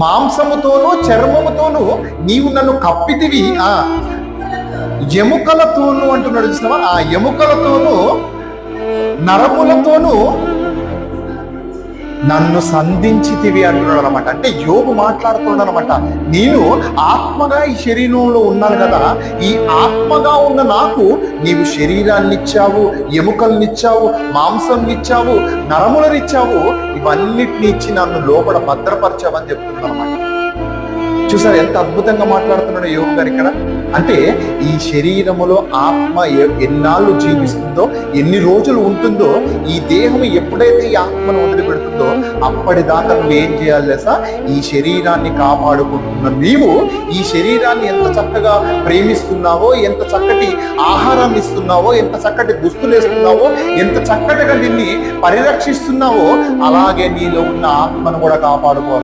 మాంసముతోనూ చర్మముతోనూ నీవు నన్ను కప్పితివి. ఎముకలతోనూ అంటున్నాడు చూసినావా, ఆ ఎముకలతోనూ నరములతోనూ నన్ను సంధించితివి అంటున్నాడు అనమాట. అంటే యోబు మాట్లాడుతున్నాడు అనమాట, నేను ఆత్మగా ఈ శరీరంలో ఉన్నాను కదా, ఈ ఆత్మగా ఉన్న నాకు నీవు శరీరాన్ని ఇచ్చావు, ఎముకల్ని ఇచ్చావు, మాంసం ఇచ్చావు, నరములను ఇచ్చావు, ఇవన్నిటిని ఇచ్చి నన్ను లోపల భద్రపరచావని చెప్తున్నాడు అనమాట. చూసారు ఎంత అద్భుతంగా మాట్లాడుతున్నాడు యోబు గారు ఇక్కడ. అంటే ఈ శరీరములో ఆత్మ ఎన్నాళ్ళు జీవిస్తుందో, ఎన్ని రోజులు ఉంటుందో, ఈ దేహం ఎప్పుడైతే ఈ ఆత్మను వదిలిపెడుతుందో అప్పటిదాకా నువ్వేం చేయాలి తెలుసా? ఈ శరీరాన్ని కాపాడుకుంటున్న నీవు ఈ శరీరాన్ని ఎంత చక్కగా ప్రేమిస్తున్నావో, ఎంత చక్కటి ఆహారాన్ని ఇస్తున్నావో, ఎంత చక్కటి దుస్తులు వేస్తున్నావో, ఎంత చక్కటిగా దీన్ని పరిరక్షిస్తున్నావో, అలాగే నీలో ఉన్న ఆత్మను కూడా కాపాడుకోవాలి.